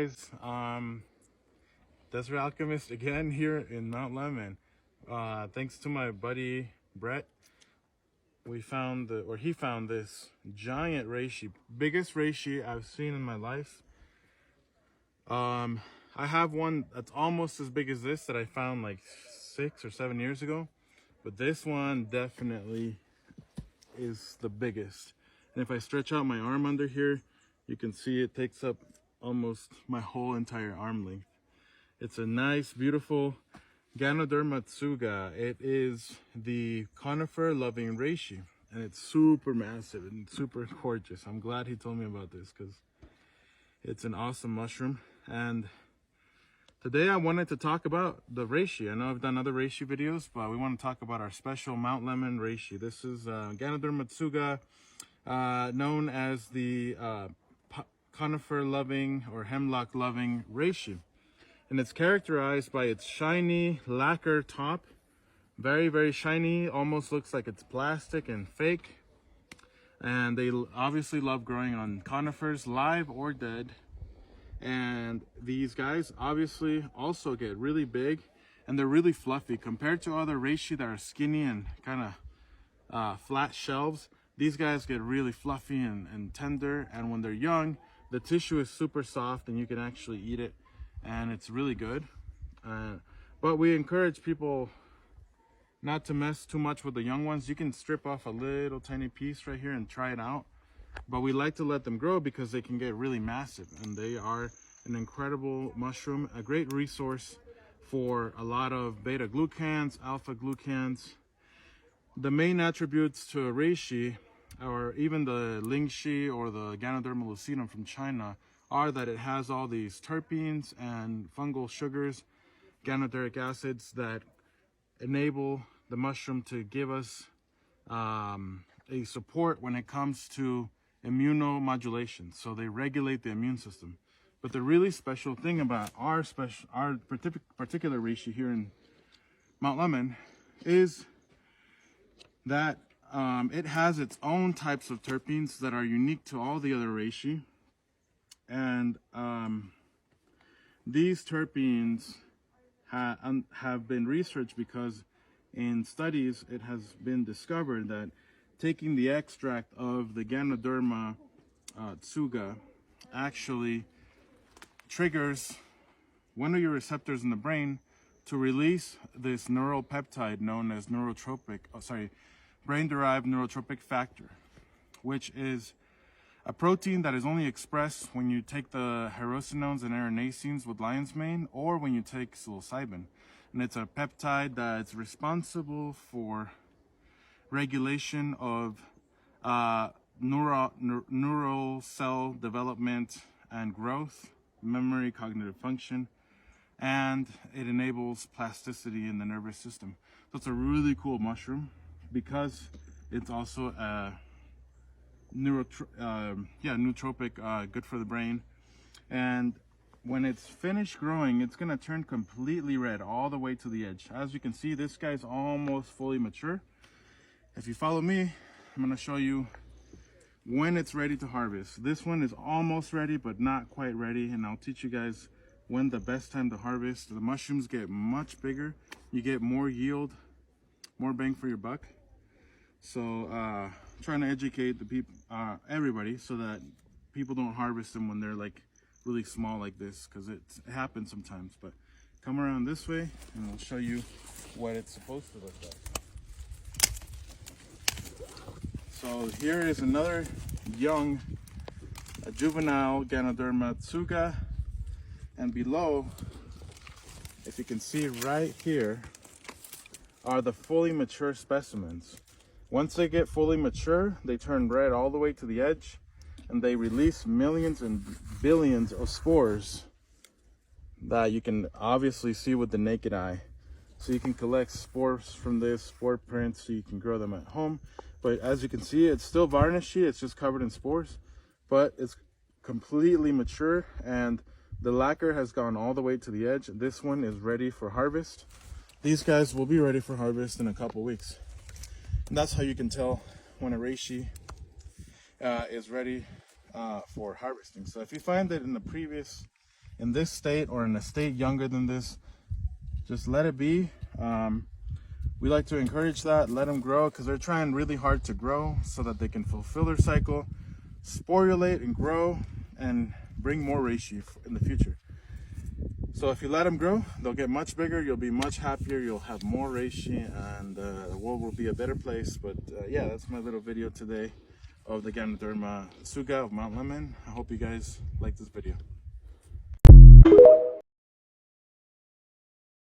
guys, Desert Alchemist again here in Mount Lemmon. Thanks to my buddy Brett, he found this giant reishi, biggest reishi I've seen in my life. I have one that's almost as big as this that I found like 6 or 7 years ago, but this one definitely is the biggest. And if I stretch out my arm under here, you can see it takes up almost my whole entire arm length. It's a nice, beautiful Ganoderma tsuga. It is the conifer-loving reishi, and it's super massive and super gorgeous. I'm glad he told me about this because it's an awesome mushroom. And today I wanted to talk about the reishi. I know I've done other reishi videos, but we want to talk about our special Mount Lemmon reishi. This is Ganoderma tsuga, known as the conifer-loving or hemlock-loving reishi. And it's characterized by its shiny lacquer top. Very, very shiny, almost looks like it's plastic and fake. And they obviously love growing on conifers, live or dead. And these guys obviously also get really big, and they're really fluffy. Compared to other reishi that are skinny and kind of flat shelves, these guys get really fluffy and tender. And when they're young, the tissue is super soft and you can actually eat it. And it's really good, but we encourage people not to mess too much with the young ones. You can strip off a little tiny piece right here and try it out, but we like to let them grow because they can get really massive, and they are an incredible mushroom, a great resource for a lot of beta glucans, alpha glucans. The main attributes to a reishi, or even the lingxi or the Ganoderma lucidum from China, are that it has all these terpenes and fungal sugars, ganoderic acids, that enable the mushroom to give us a support when it comes to immunomodulation. So they regulate the immune system. But the really special thing about our particular reishi here in Mount Lemmon is that it has its own types of terpenes that are unique to all the other reishi. And these terpenes have been researched because in studies it has been discovered that taking the extract of the Ganoderma tsuga actually triggers one of your receptors in the brain to release this neural peptide known as brain-derived neurotropic factor, which is a protein that is only expressed when you take the herosinones and erinacines with lion's mane, or when you take psilocybin. And it's a peptide that's responsible for regulation of neural cell development and growth, memory, cognitive function, and it enables plasticity in the nervous system. So it's a really cool mushroom because it's also a nootropic, good for the brain. And when it's finished growing, it's gonna turn completely red all the way to the edge. As you can see, this guy's almost fully mature. If you follow me, I'm gonna show you when it's ready to harvest. This one is almost ready, but not quite ready, and I'll teach you guys when the best time to harvest. The mushrooms get much bigger, you get more yield, more bang for your buck. So trying to educate the people, everybody, so that people don't harvest them when they're like really small like this, because it happens sometimes. But come around this way and we'll show you what it's supposed to look like. So here is another young, a juvenile Ganoderma tsuga, and below, if you can see right here, are the fully mature specimens. Once they get fully mature, they turn red all the way to the edge, and they release millions and billions of spores that you can obviously see with the naked eye. So you can collect spores from this, spore prints, so you can grow them at home. But as you can see, it's still varnishy, it's just covered in spores, but it's completely mature, and the lacquer has gone all the way to the edge. This one is ready for harvest. These guys will be ready for harvest in a couple weeks. And that's how you can tell when a reishi is ready for harvesting. So if you find that in the previous in this state or in a state younger than this, just let it be. We like to encourage that, let them grow, because they're trying really hard to grow so that they can fulfill their cycle, sporulate and grow, and bring more reishi in the future. So if you let them grow, they'll get much bigger, you'll be much happier, you'll have more reishi, and the world will be a better place. But yeah, that's my little video today of the Ganoderma tsuga of Mount Lemmon. I hope you guys like this video.